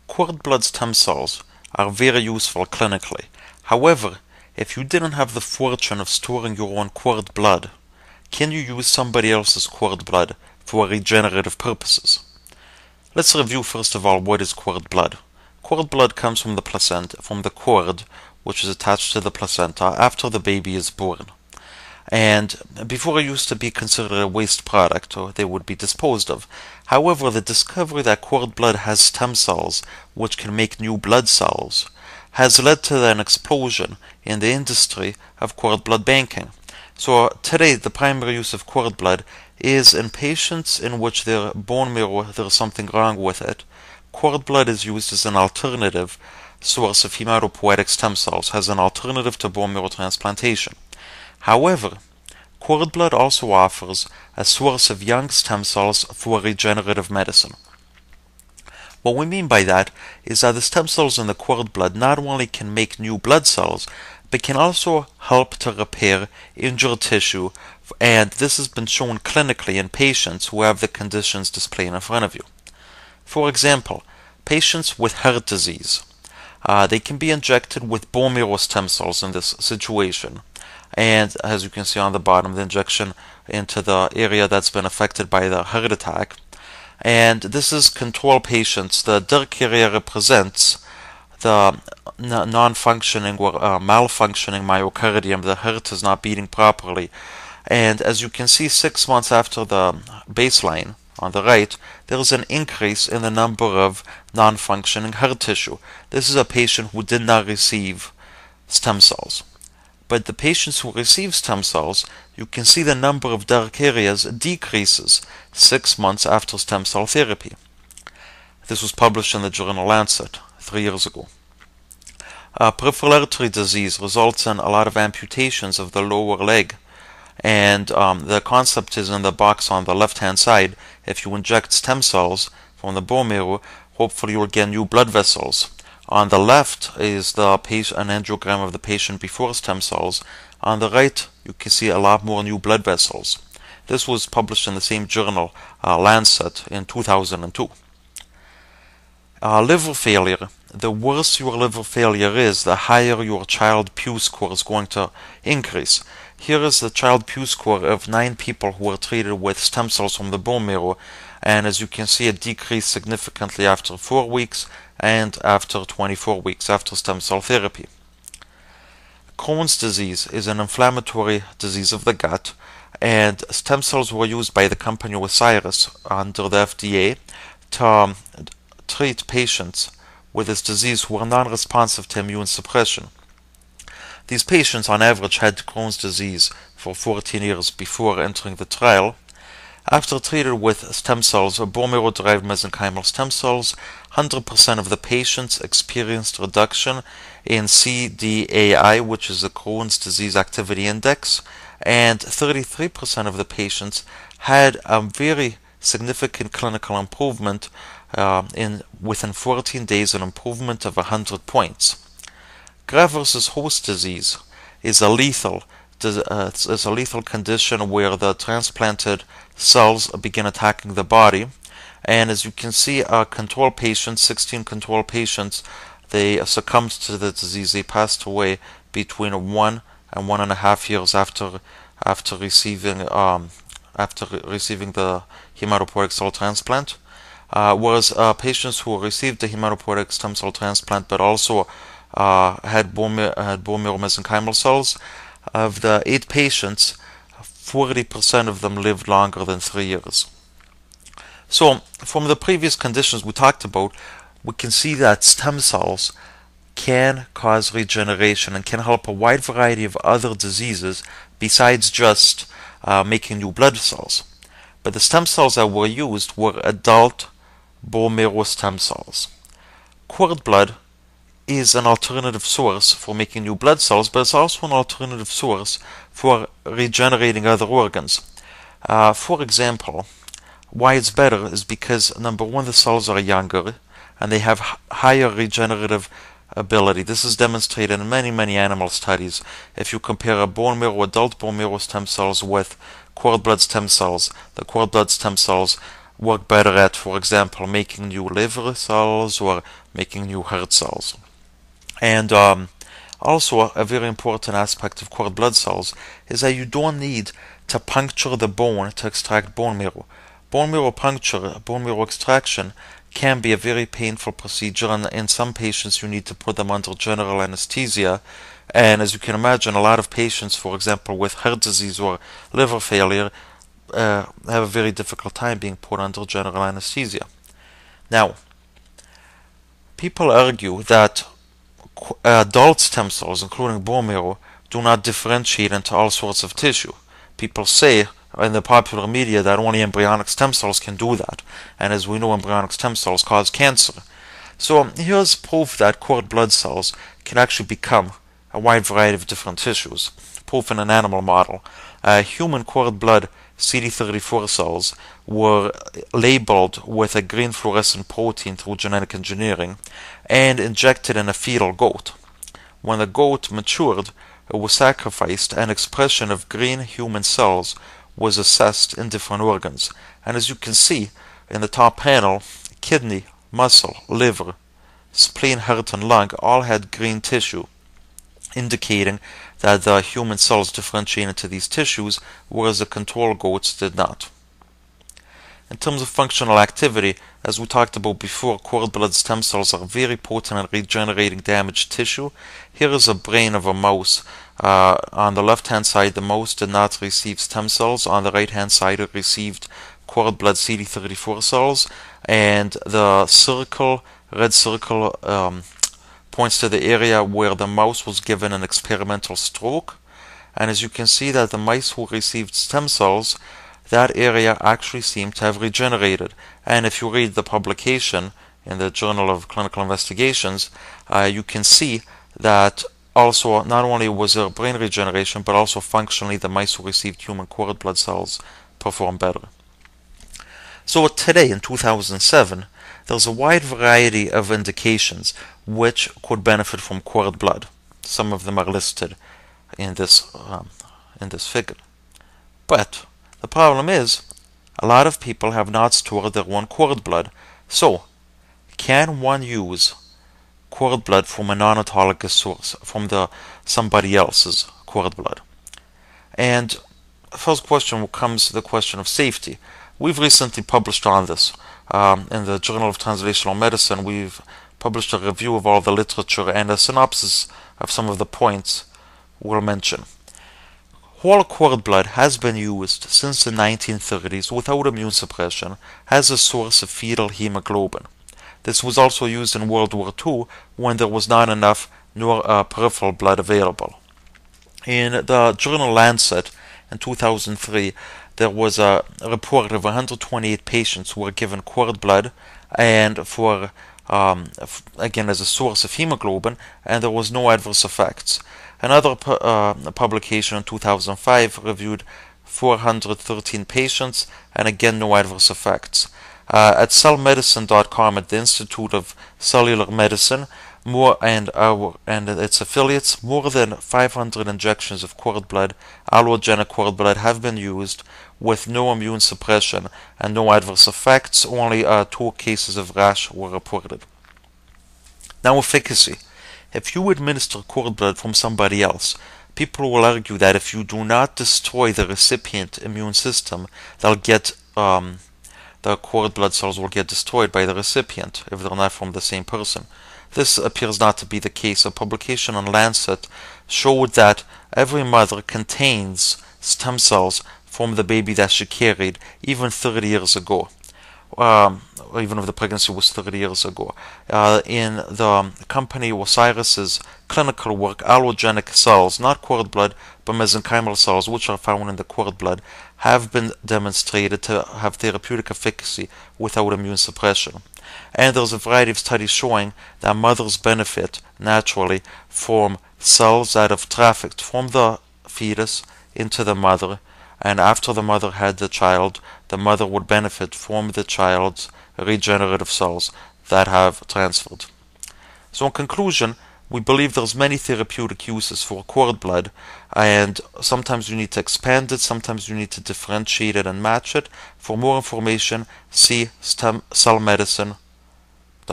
cord blood stem cells are very useful clinically. However, if you didn't have the fortune of storing your own cord blood, can you use somebody else's cord blood for regenerative purposes? Let's review first of all what is cord blood. Cord blood comes from the placenta, from the cord which is attached to the placenta after the baby is born. And before it used to be considered a waste product, or they would be disposed of. However, the discovery that cord blood has stem cells which can make new blood cells has led to an explosion in the industry of cord blood banking. So today the primary use of cord blood is in patients in which their bone marrow, there's something wrong with it. Cord blood is used as an alternative source of hematopoietic stem cells, as an alternative to bone marrow transplantation. However, cord blood also offers a source of young stem cells for regenerative medicine. What we mean by that is that the stem cells in the cord blood not only can make new blood cells, but can also help to repair injured tissue, and this has been shown clinically in patients who have the conditions displayed in front of you. For example, patients with heart disease, they can be injected with bone marrow stem cells in this situation. And as you can see on the bottom, the injection into the area that's been affected by the heart attack. And this is control patients. The dark area represents the non-functioning or malfunctioning myocardium. The heart is not beating properly. And as you can see, 6 months after the baseline on the right, there is an increase in the number of non-functioning heart tissue. This is a patient who did not receive stem cells. But the patients who receive stem cells, you can see the number of dark areas decreases 6 months after stem cell therapy. This was published in the journal Lancet 3 years ago. Peripheral artery disease results in a lot of amputations of the lower leg. And the concept is in the box on the left-hand side. If you inject stem cells from the bone marrow, hopefully you will get new blood vessels. On the left is an angiogram of the patient before stem cells. On the right, you can see a lot more new blood vessels. This was published in the same journal, Lancet, in 2002. Liver failure. The worse your liver failure is, the higher your child Pew score is going to increase. Here is the child Pew score of 9 people who were treated with stem cells from the bone marrow, and as you can see, it decreased significantly after 4 weeks and after 24 weeks after stem cell therapy. Crohn's disease is an inflammatory disease of the gut, and stem cells were used by the company Osiris under the FDA to treat patients with this disease who were non-responsive to immune suppression. These patients on average had Crohn's disease for 14 years before entering the trial. After treated with stem cells, bone marrow-derived mesenchymal stem cells, 100% of the patients experienced reduction in CDAI, which is the Crohn's Disease Activity Index, and 33% of the patients had a very significant clinical improvement within 14 days, an improvement of 100 points. Graft versus host disease is a lethal condition where the transplanted cells begin attacking the body, and as you can see, control patients, 16 control patients, they succumbed to the disease. They passed away between 1 and 1.5 years after receiving the hematopoietic cell transplant. Whereas patients who received the hematopoietic stem cell transplant but also had bone marrow mesenchymal cells, of the 8 patients, 40% of them lived longer than 3 years. So, from the previous conditions we talked about, we can see that stem cells can cause regeneration and can help a wide variety of other diseases besides just making new blood cells. But the stem cells that were used were adult bone marrow stem cells. Cord blood is an alternative source for making new blood cells, but it's also an alternative source for regenerating other organs. For example, why it's better is because, number one, the cells are younger and they have higher regenerative ability. This is demonstrated in many animal studies. If you compare adult bone marrow stem cells with cord blood stem cells, the cord blood stem cells work better at, for example, making new liver cells or making new heart cells. And also, a very important aspect of cord blood cells is that you don't need to puncture the bone to extract bone marrow. Bone marrow puncture, bone marrow extraction, can be a very painful procedure, and in some patients you need to put them under general anesthesia. And as you can imagine, a lot of patients, for example, with heart disease or liver failure, have a very difficult time being put under general anesthesia. Now, people argue that adult stem cells, including bone marrow, do not differentiate into all sorts of tissue. People say in the popular media that only embryonic stem cells can do that, and as we know, embryonic stem cells cause cancer. So here's proof that cord blood cells can actually become a wide variety of different tissues. Proof in an animal model. Human cord blood CD34 cells were labeled with a green fluorescent protein through genetic engineering and injected in a fetal goat. When the goat matured, it was sacrificed, and expression of green human cells was assessed in different organs. And as you can see in the top panel, kidney, muscle, liver, spleen, heart, and lung all had green tissue, indicating that the human cells differentiate into these tissues, whereas the control goats did not. In terms of functional activity, as we talked about before, cord blood stem cells are very potent at regenerating damaged tissue. Here is a brain of a mouse. On the left-hand side, the mouse did not receive stem cells. On the right-hand side, it received cord blood CD34 cells. And the circle, red circle, points to the area where the mouse was given an experimental stroke. And as you can see that the mice who received stem cells, that area actually seemed to have regenerated. And if you read the publication in the Journal of Clinical Investigations, you can see that also not only was there brain regeneration, but also functionally the mice who received human cord blood cells performed better. So today, in 2007, there's a wide variety of indications which could benefit from cord blood. Some of them are listed in this figure. But the problem is, a lot of people have not stored their own cord blood. So, can one use cord blood from a non-autologous source, from somebody else's cord blood? And first question comes the question of safety. We've recently published on this. In the Journal of Translational Medicine, we've published a review of all the literature and a synopsis of some of the points we'll mention. Whole cord blood has been used since the 1930s without immune suppression as a source of fetal hemoglobin. This was also used in World War II when there was not enough peripheral blood available. In the journal Lancet in 2003, there was a report of 128 patients who were given cord blood and again as a source of hemoglobin, and there was no adverse effects. Another publication in 2005 reviewed 413 patients, and again no adverse effects. At cellmedicine.com, at the Institute of Cellular Medicine, and its affiliates, more than 500 injections of cord blood, allogenic cord blood, have been used with no immune suppression and no adverse effects. Only 2 cases of rash were reported. Now, efficacy. If you administer cord blood from somebody else, people will argue that if you do not destroy the recipient immune system, they'll get the cord blood cells will get destroyed by the recipient if they're not from the same person. This appears not to be the case. A publication on Lancet showed that every mother contains stem cells from the baby that she carried even 30 years ago. Even if the pregnancy was 30 years ago. In the company Osiris's clinical work, allogenic cells, not cord blood, but mesenchymal cells, which are found in the cord blood, have been demonstrated to have therapeutic efficacy without immune suppression. And there's a variety of studies showing that mothers benefit naturally from cells that have trafficked from the fetus into the mother, and after the mother had the child, the mother would benefit from the child's regenerative cells that have transferred. So in conclusion, We believe there's many therapeutic uses for cord blood, and sometimes you need to expand it, sometimes you need to differentiate it and match it. For more information, see stem cell medicine